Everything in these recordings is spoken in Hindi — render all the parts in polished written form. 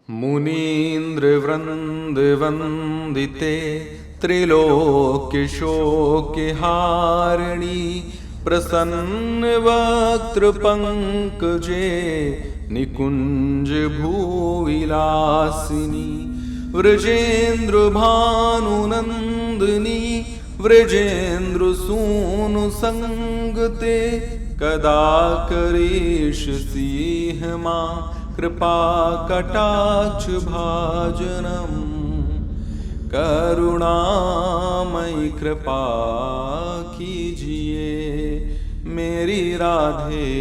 मुनीन्द्रवृन्दवन्दिते त्रिलोक्यशोकहारिणी प्रसन्नवक्त्रपङ्कजे निकुञ्जभूविलासिनी व्रजेन्द्रभानुनन्दिनी व्रजेन्द्रसूनुसङ्गते कदा करिष्यसि मां कृपाकटाक्षभाजनम् करुणामयि कृपा कीजिए मेरी राधे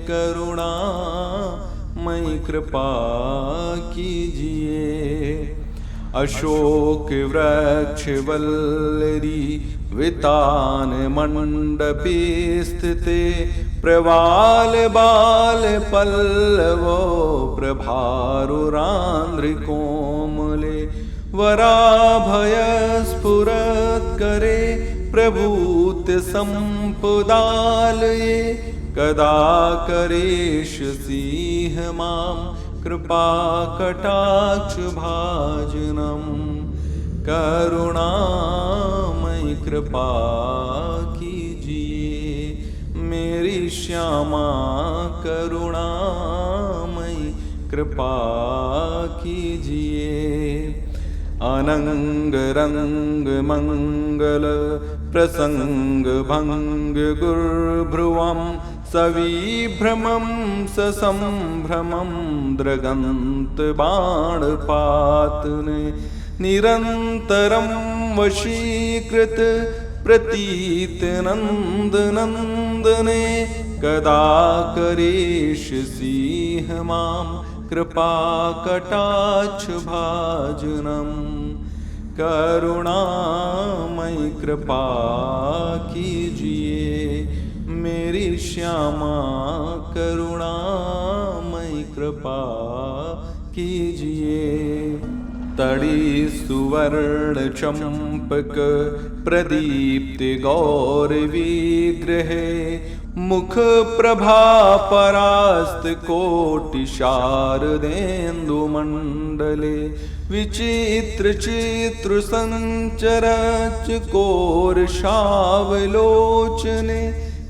करुणामयि कृपा कीजिए। अशोक वृक्ष वल्लरी वितान मंडपे स्थिते प्रवाल बाल पल्लवो प्रभारुरान्द्र कोमले वराभय स्फुरत्करे प्रभूत संपदालये कदा करिष्यसि मां कृपाकटाक्षभाजनम् करुणामयि कृपा कीजिए मेरी श्यामा करुणामयि कृपा कीजिए। अनंग रंग मंगल प्रसंग भंग गुरुभ्रुवं सविभ्रमं ससंभ्रमं द्रगन्त बाणपातने निरन्तरं वशीकृत प्रतीत नन्दनन्दने कदा करिष्यसि मां कृपाकटाक्षभाजनम् करुणामयि कृपा कीजिए मेरी श्यामा करुणामयि कृपा कीजिए। तड़ी सुवर्ण चंपक प्रदीप्ति गौर विग्रहे मुख प्रभा परास्त कोटि शारदेन्दु मंडले विचित्र चित्र संचरच कोर शावलोचने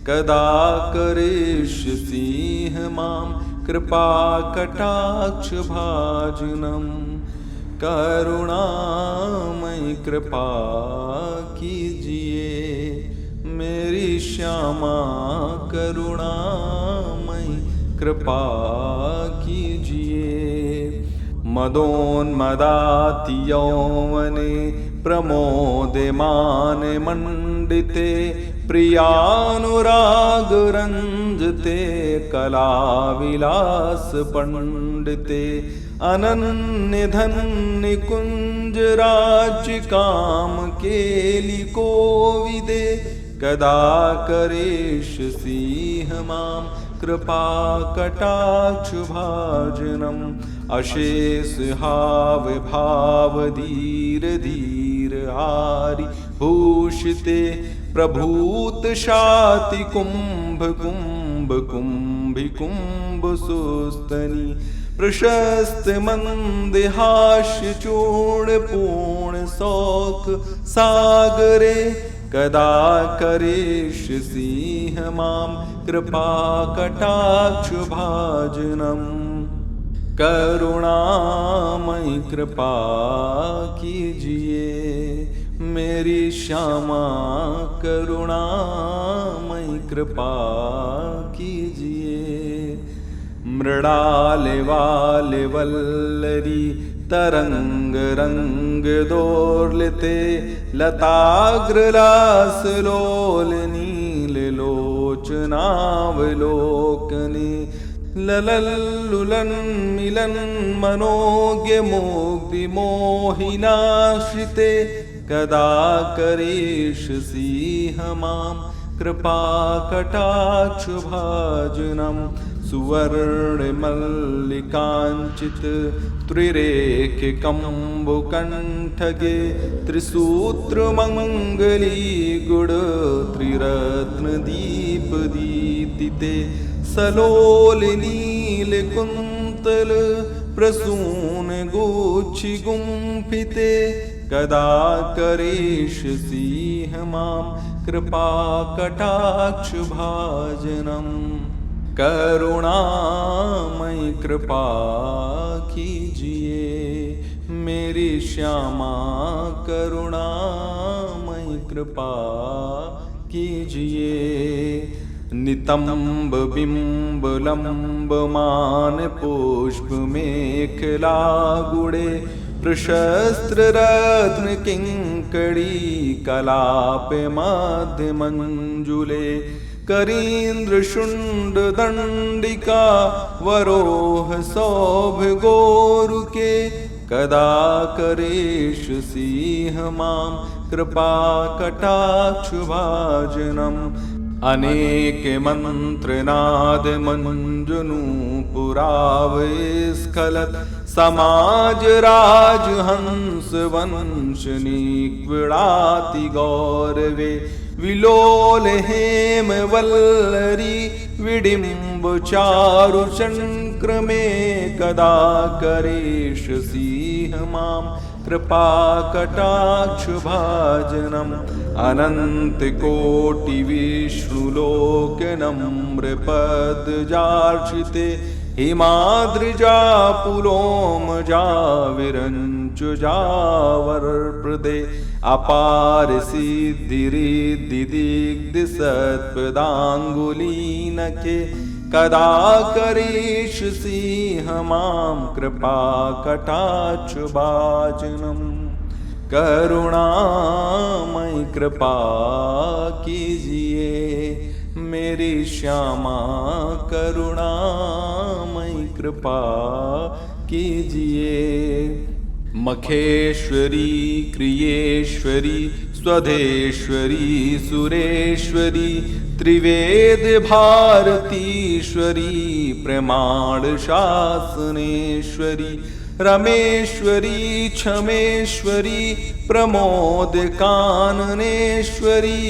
कदा करिष्यसि मां कृपाकटाक्षभाजनम् करुणामयि कृपा कीजिए मेरी श्यामा करुणामयि कृपा कीजिए। मदोन्मदाति यौवने प्रमोदमान मंडिते प्रियानुराग रंजते कलाविलास पंडिते अनन्य धन्य कुंज राज्य काम केलि कोविदे कदा करिष्यसि मां कृपाकटाक्षभाजनम् अशेष हाव भाव धीर धीर हारि भूषिते प्रभूत शाति कुंभ कुंभ कुंभि कुंभ सुस्तनी प्रशस्त मंदहास्य चूर्ण पूर्ण शौक सागरे कदा करिष्यसि मां कृपाकटाक्षभाजनम् करुणामयि कृपा कीजिए मेरी श्यामा करुणामयि कृपा कीजिए। मृणाल वाल वल्लरी तरंग रंग दोर्लिते लताग्रलास लोल नील लोचनावलोकने ललल्लुलन मिलन मनोज्ञ मोग्धि मोहिनाश्रिते कदा करिष्यसि मां कृपाकटाक्षभाजनम् सुवर्ण मल्लिकांचित त्रिरेख कंबुकंठगे त्रिसूत्र मंगली गुड़ त्रिरत्न दीप दीप्तिते सलोल नील कुंतल प्रसूनगुच्छि गुम्फिते कदा करिष्यसि मां कृपाकटाक्षभाजनम् करुणामयि कृपा कीजिए मेरी श्यामा करुणामयि कृपा कीजिए नितंब बिंब लंब मान पुष्प मेखला गुड़े प्रशस्त्र रत्न किंकड़ी कलाप मध्य मंजुले करीन्द्र शुंड दंडिका वरोह सौभ गोरुके कदा करिष्यसि मां कृपा कटाक्षभाजनम् अनेक मंत्रनाद मंजुनुपुरावस्खलत समाज राज हंस वंश निक्विड़ाति गौरवे विलोल हेम वल्लरी विडिम्ब चारु चंक्रमे कदा करिष्यसि मां कृपा कटाक्षभाजनम् अनंत कोटि विष्णुलोक नम्रपदजार्चिते हिमाद्रिजा पुलोमजा विरंचुजा वरप्रदे अपार सिद्धि दिग्ध सत्पदांगुलीनके कदा करिष्यसि मां कृपा कटाक्षभाजनम् करुणामयि कृपा कीजिए मेरी श्यामा करुणामयि कृपा कीजिए मखेश्वरी क्रियेश्वरी स्वधेश्वरी सुरेश्वरी त्रिवेद भारतीश्वरी प्रमाण शासनेश्वरी रमेश्वरी क्षमेश्वरी प्रमोद काननेश्वरी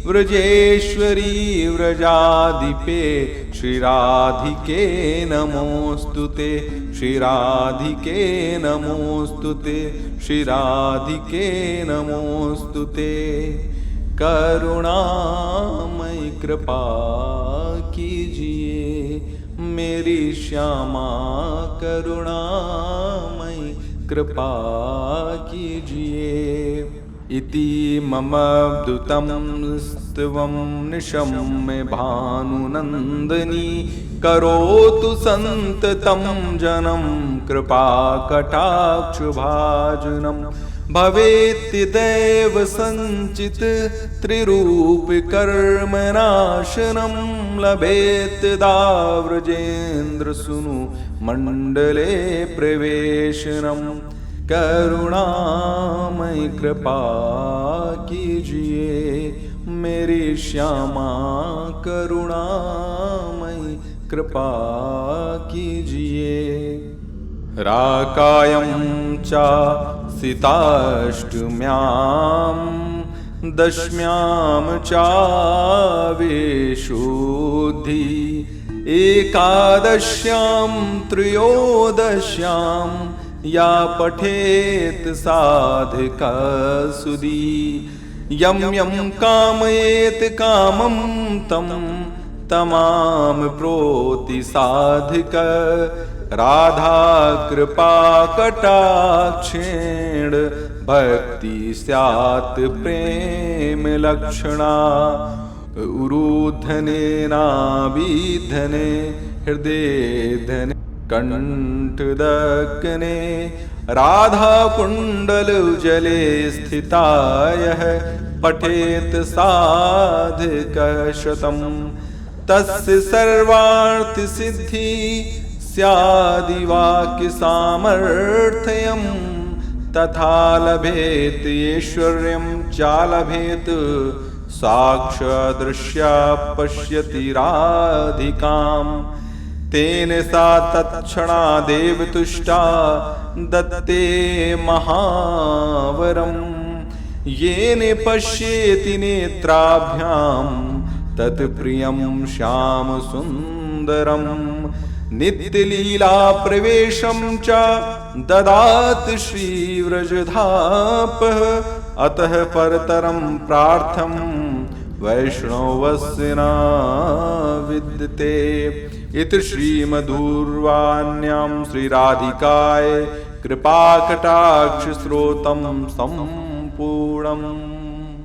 व्रजेश्वरी व्रजाधिपे श्रीराधिके नमोस्तुते श्रीराधिके नमोस्तुते श्रीराधिके नमोस्तुते करुणामयि कृपा कीजिए मेरी श्यामा करुणामयि कृपा कीजिए इति ममद्भुतं स्तवं निशम्य भानुनंदनी करोतु संततं जनं कृपा कटाक्षभाजनम् भवेत् दैव संचित त्रिरूप कर्म नाशनम लभेत् दाव्रजेन्द्र सुनु मंडले प्रवेशनम करुणामयि कृपा कीजिए मेरी श्यामा करुणामयि कृपा कीजिए राकायं चा सिताष्टम्यां दशम्यां चाविशुद्धि एकादश्यां त्रयोदश्यां या पठेत् साधिका सुधी यं यं कामयेत् कामं तं तमाम प्रोति साधिक राधा कृपा कटाक्षेण भक्ति स्यात् प्रेम लक्षणा उरुधने नाभिधने हृदय धने कंठदकने राधा कुंडल जले स्थिता यः पठेत साधिक शतम् तस्य सर्वार्थ सिद्धि स्यादिवाक्य सामर्थ्यं तथा लभेत ऐश्वर्यं चालभेत साक्षादृश्या पश्यति राधिकां तेन सा तत्क्षणा देव तुष्टा दत्ते महावरं येन पश्येति नेत्राभ्यां तत्प्रियं श्याम सुंदरं नित्यलीला प्रवेशं च ददात श्रीव्रजधापः अतः परतरं प्रार्थं वैष्णवस्य न विद्यते। इति श्रीमधुर्वाण्यां श्रीराधिकायै कृपाकटाक्षस्रोतं सम्पूर्णम्।